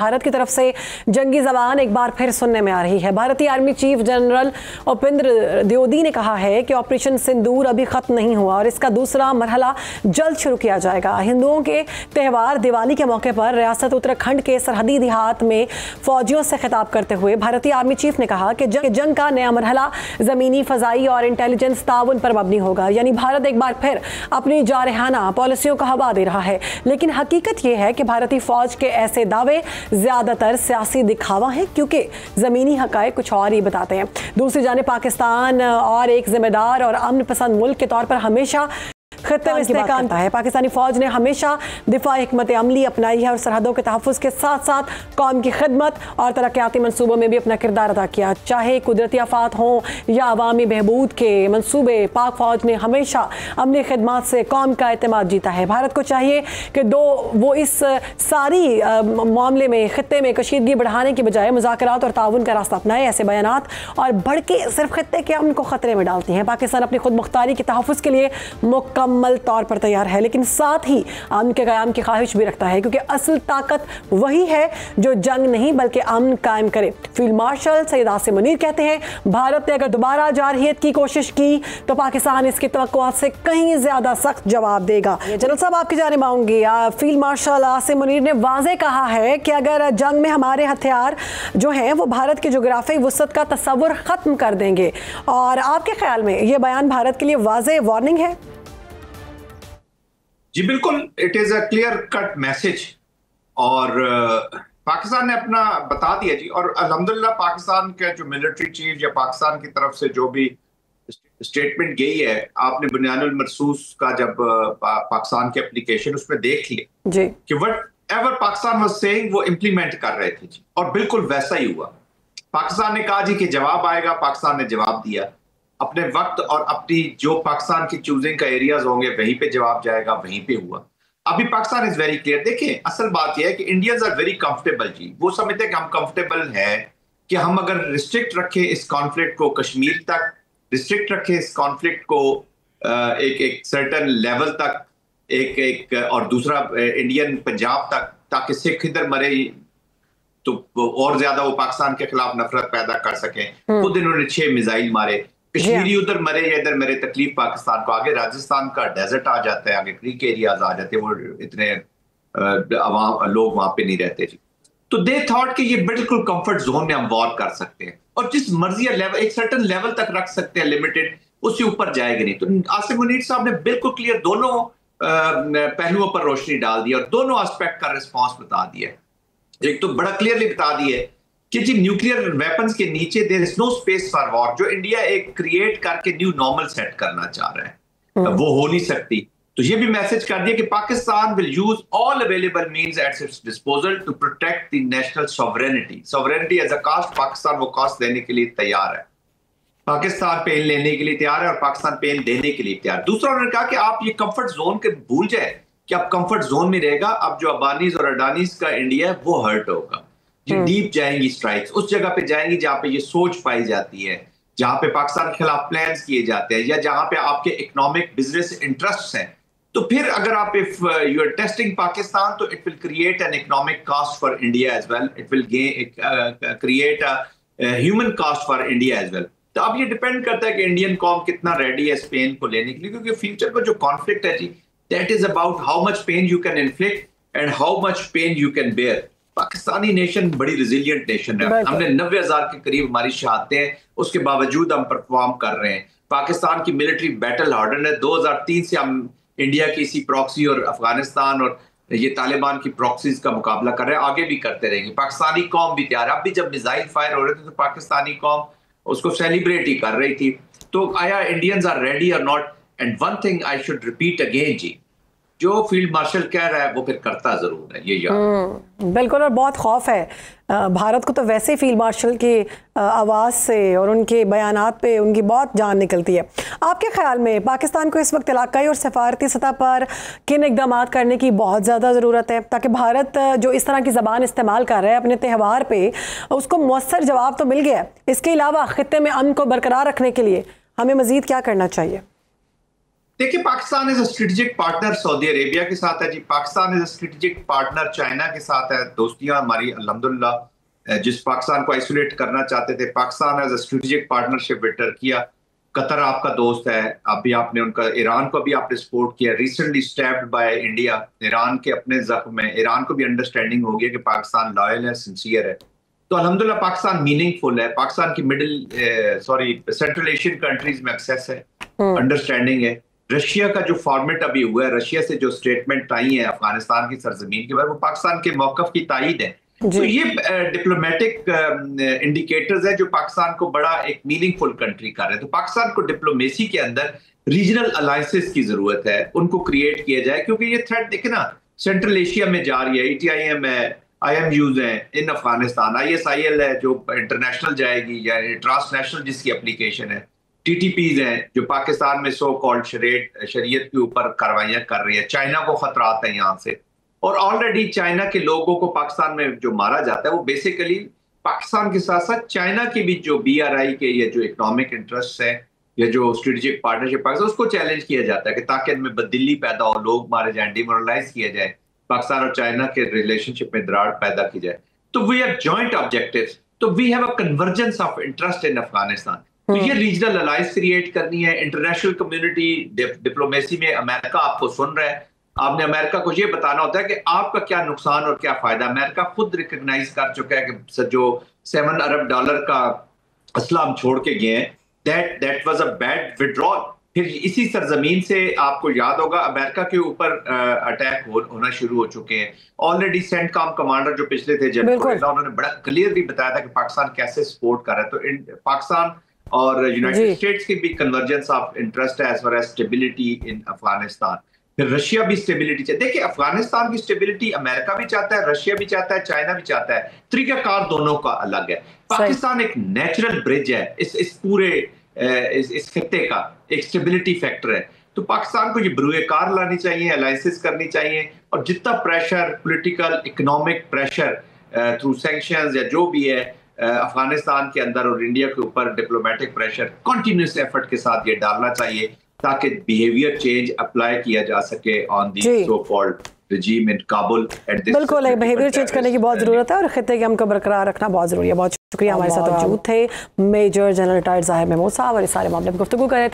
भारत की तरफ से जंगी जबान एक बार फिर सुनने में आ रही है। भारतीय army chief general Upendra Dwivedi ने कहा है कि ऑपरेशन सिंदूर अभी खत्म नहीं हुआ और इसका दूसरा मरहला जल्द शुरू किया जाएगा। हिंदुओं के त्यौहार दिवाली के मौके पर रियासत उत्तराखंड के सरहदी देहात में फौजियों से खिताब करते हुए भारतीय आर्मी चीफ ने कहा कि जंग का नया मरहला जमीनी, फजाई और इंटेलिजेंस ताउन पर मबनी होगा। यानी भारत एक बार फिर अपनी जारहाना पॉलिसियों का हवा दे रहा है। लेकिन हकीकत यह है कि भारतीय फौज के ऐसे दावे ज्यादातर सियासी दिखावा है, क्योंकि जमीनी हकायक कुछ और ही बताते हैं। दूसरी जानिब पाकिस्तान और एक जिम्मेदार और अमन पसंद मुल्क के तौर पर हमेशा खत्ते में इस्तेकाम करता है। पाकिस्तानी फौज ने हमेशा दिफाई हिकमत अमली अपनाई है और सरहदों के तहफ़्फ़ुज़ के साथ साथ कौम की खिदमत और तरक्याती मनसूबों में भी अपना किरदार अदा किया। चाहे कुदरती आफात हों या अवामी बहबूद के मनसूबे, पाक फौज ने हमेशा अमली खिदमत से कौम का एतमाद जीता है। भारत को चाहिए कि वो इस सारी मामले में खत्ते में कशीदगी बढ़ाने की बजाय मुज़ाकरात और ताउन का रास्ता अपनाए। ऐसे बयानात और बढ़ के सिर्फ खत्ते के अमन को खतरे में डालती हैं। पाकिस्तान अपनी खुद मुख्तारी के तहफ़्फ़ुज़ के लिए मुकम्मल तौर पर तैयार है, लेकिन साथ ही अमन के क़याम की ख्वाहिश भी रखता है, क्योंकि असल ताकत वही है जो जंग नहीं बल्कि अमन कायम करे। फील्ड मार्शल सैयद आसिम मुनीर कहते हैं, भारत ने अगर दोबारा जारहियत की कोशिश की तो पाकिस्तान इसकी तवक्कुआत से कहीं ज्यादा सख्त जवाब देगा। जनरल साहब, आपकी जानिब आऊंगी। फील्ड मार्शल आसिम मुनीर ने वाज़ेह कहा है कि अगर जंग में हमारे हथियार जो हैं वो भारत की जोग्राफी वसअत का तस्वुर खत्म कर देंगे, और आपके ख्याल में ये बयान भारत के लिए वाज़ेह वार्निंग है? जी बिल्कुल, it is a clear cut message और पाकिस्तान ने अपना बता दिया जी। और अल्हम्दुलिल्लाह पाकिस्तान के जो मिलिट्री चीफ या पाकिस्तान की तरफ से जो भी स्टेटमेंट गई है, आपने बुनियानुल मरसूस का जब पाकिस्तान की एप्लीकेशन उसमें देख लिया जी कि what ever Pakistan was saying वो इम्प्लीमेंट कर रहे थे जी, और बिल्कुल वैसा ही हुआ। पाकिस्तान ने कहा जी कि जवाब आएगा, पाकिस्तान ने जवाब दिया अपने वक्त और अपनी जो पाकिस्तान की चूजिंग का एरियाज होंगे वहीं पे जवाब जाएगा, वहीं पे हुआ। अभी पाकिस्तान इज वेरी क्लियर। देखें, असल बात यह है कि इंडियंस आर वेरी कंफर्टेबल जी। वो समझते हैं कि हम कंफर्टेबल हैं कि हम अगर रिस्ट्रिक्ट रखें इस कॉन्फ्लिक्ट को कश्मीर तक, रिस्ट्रिक्ट रखें इस कॉन्फ्लिक्ट को एक सर्टन लेवल तक, एक और दूसरा इंडियन पंजाब तक, ताकि सिख इधर मरे तो और ज्यादा वो पाकिस्तान के खिलाफ नफरत पैदा कर सकें। खुद इन्होंने 6 मिसाइल मारे, कश्मीरी उधर मरे या इधर मरे, तकलीफ पाकिस्तान को। आगे राजस्थान का डेजर्ट आ जाता है, आगे क्रीक एरियाज आ जाते हैं, वो इतने लोग वहां पे नहीं रहते जी। तो दे थॉट कि ये बिल्कुल कंफर्ट जोन में हम वॉर कर सकते हैं और जिस मर्जी लेवल, एक सर्टेन लेवल तक रख सकते हैं लिमिटेड, उससे ऊपर जाएंगे नहीं। तो आसिम मुनीर साहब ने बिल्कुल क्लियर दोनों पहलुओं पर रोशनी डाल दी और दोनों एस्पेक्ट का रिस्पॉन्स बता दिया। एक तो बड़ा क्लियरली बता दिया कि जी न्यूक्लियर वेपन्स के नीचे there is no space for war. जो इंडिया एक क्रिएट करके न्यू नॉर्मल सेट करना चाह रहा है वो हो नहीं सकती। तो ये भी मैसेज कर दिया कि Pakistan will use all available means at its disposal to protect the national sovereignty. Sovereignty as a cost, Pakistan वो कॉस्ट देने के लिए तैयार है, पाकिस्तान पेन लेने के लिए तैयार है और पाकिस्तान पेन देने के लिए तैयार। दूसरा उन्होंने कहा कि आप ये कंफर्ट जोन के भूल जाए कि आप कंफर्ट जोन में रहेगा। अब जो अबानीज और अडानीज का इंडिया है वो हर्ट होगा। डीप जाएंगी स्ट्राइक्स, उस जगह पे जाएंगी जहां पे ये सोच पाई जाती है, जहां पे पाकिस्तान के खिलाफ प्लान्स किए जाते हैं या जहां पे आपके इकोनॉमिक बिजनेस इंटरेस्ट्स हैं। तो फिर अगर आप if you are testing Pakistan तो it will create an economic cost for India as well, it will create a human cost for India as well. तो अब ये डिपेंड करता है कि इंडियन कौम कितना रेडी है स्पेन को लेने के लिए, क्योंकि फ्यूचर में जो कॉन्फ्लिक्ट है जी, that is about how much pain you can inflict and how much pain you can bear. Pakistani nation बड़ी रिजिलियंट नेशन है। हमने 90,000 के करीब हमारी शहादतें हैं, उसके बावजूद हम परफॉर्म कर रहे हैं। पाकिस्तान की मिलिट्री बैटल हार्डन है। 2003 से हम इंडिया की इसी प्रॉक्सी और अफगानिस्तान और ये तालिबान की प्रॉक्सीज का मुकाबला कर रहे हैं, आगे भी करते रहेंगे। पाकिस्तानी कौम भी तैयार है। अब भी जब मिसाइल फायर हो रहे थे तो पाकिस्तानी कौम उसको सेलिब्रेट ही कर रही थी। तो आया Indians are ready or not. And one thing I should repeat again जी, जो फील्ड मार्शल कह रहा है वो फिर करता जरूर है, ये याद। बिल्कुल, और बहुत खौफ है भारत को तो वैसे फील्ड मार्शल की आवाज़ से और उनके बयानात पे उनकी बहुत जान निकलती है। आपके ख्याल में पाकिस्तान को इस वक्त इलाकाई और सफारती सतह पर किन इकदाम करने की बहुत ज़्यादा ज़रूरत है, ताकि भारत जो इस तरह की ज़बान इस्तेमाल कर रहा है अपने त्यौहार पे, उसको मौसर जवाब तो मिल गया। इसके अलावा खित्ते में अमन को बरकरार रखने के लिए हमें मज़ीद क्या करना चाहिए? देखिए, Pakistan is a strategic partner Saudi Arabia के साथ है जी। Pakistan is a strategic partner China के साथ है। दोस्तियां हमारी अल्हम्दुलिल्लाह, जिस पाकिस्तान को आइसोलेट करना चाहते थे, Pakistan as a strategic partnership with Turkiye. Qatar आपका दोस्त है, अभी आपने उनका ईरान को भी आपने सपोर्ट किया, recently stabbed by India. Iran के अपने जख्म में ईरान को भी अंडरस्टैंडिंग हो गया कि पाकिस्तान लॉयल है, सिंसियर है। तो अल्हम्दुलिल्लाह पाकिस्तान मीनिंगफुल है। पाकिस्तान की सेंट्रल एशियन कंट्रीज में एक्सेस है, अंडरस्टैंडिंग है। रशिया का जो फॉर्मेट अभी हुआ है, रशिया से जो स्टेटमेंट आई है अफगानिस्तान की सरजमीन के बाद, वो पाकिस्तान के मौकफ की तायद है। तो ये डिप्लोमेटिक इंडिकेटर्स है जो पाकिस्तान को बड़ा एक मीनिंगफुल कंट्री कर रहे हैं। तो पाकिस्तान को डिप्लोमेसी के अंदर रीजनल अलायंसेस की जरूरत है, उनको क्रिएट किया जाए, क्योंकि ये थ्रेट देखे ना सेंट्रल एशिया में जा रही है। ETIM है, IMUs हैं इन अफगानिस्तान, ISIL है जो इंटरनेशनल जाएगी या ट्रांसनेशनल जिसकी एप्लीकेशन है, TTPs हैं जो पाकिस्तान में सो कॉल्ड शरीयत के ऊपर कार्रवाइयां कर रही है। चाइना को खतरात है यहाँ से, और ऑलरेडी चाइना के लोगों को पाकिस्तान में जो मारा जाता है वो बेसिकली पाकिस्तान के साथ साथ चाइना की भी जो BRI के या जो इकोनॉमिक इंटरेस्ट है या जो स्ट्रेटेजिक पार्टनरशिप पाकिस्तान, उसको चैलेंज किया जाता है कि ताकि इनमें बददिली पैदा हो, लोग मारे जाएं, डिमोरलाइज किया जाए, पाकिस्तान और चाइना के रिलेशनशिप में दरार पैदा की जाए। तो वी हैव जॉइंट ऑब्जेक्टिव्स, तो we have a convergence of interest in Afghanistan. तो ये रीजनल अलायंस क्रिएट करनी है। इंटरनेशनल कम्युनिटी डिप्लोमेसी में अमेरिका आपको सुन रहा है, आपने अमेरिका को ये बताना होता है कि आपका क्या नुकसान और क्या फायदा। अमेरिका खुद रिकॉग्नाइज कर चुका है कि जो $7 अरब का असला हम छोड़ के गए हैं, that was a bad withdrawal. फिर इसी सरजमीन से आपको याद होगा अमेरिका के ऊपर अटैक होना शुरू हो चुके हैं ऑलरेडी। सेंटकॉम कमांडर जो पिछले थे जनरल, उन्होंने बड़ा क्लियरली बताया था कि पाकिस्तान कैसे सपोर्ट कर रहा है। तो पाकिस्तान और यूनाइटेड स्टेट्स की भी कन्वर्जेंस ऑफ इंटरेस्ट है as far as stability in Afghanistan. फिर रशिया भी स्टेबिलिटी चाहता है। देखिए, अफगानिस्तान की स्टेबिलिटी अमेरिका भी चाहता है, रशिया भी चाहता है, चाइना भी चाहता है। तरीकाकार दोनों का अलग है। पाकिस्तान एक नेचुरल ब्रिज है इस पूरे इस खत्ते का, एक स्टेबिलिटी फैक्टर है। तो पाकिस्तान को ये बरूए कार लानी चाहिए, अलायंसेस करनी चाहिए, और जितना pressure, political economic pressure through sanctions या जो भी है अफगानिस्तान के अंदर और इंडिया के ऊपर डिप्लोमेटिक प्रेशर कंटिन्यूस एफर्ट के साथ ये डालना चाहिए, ताकि बिहेवियर चेंज अप्लाई किया जा सके on the so called regime in Kabul at this। बिल्कुल, बिहेवियर चेंज करने की बहुत जरूरत है और खित्ते के हमको बरकरार रखना बहुत जरूरी है। बहुत शुक्रिया, हमारे साथ मौजूद थे मेजर जनरल रिटायर्ड ज़ाहिर महमूद साहब और इस सारे मामले में गुफ्तगू कर रहे थे।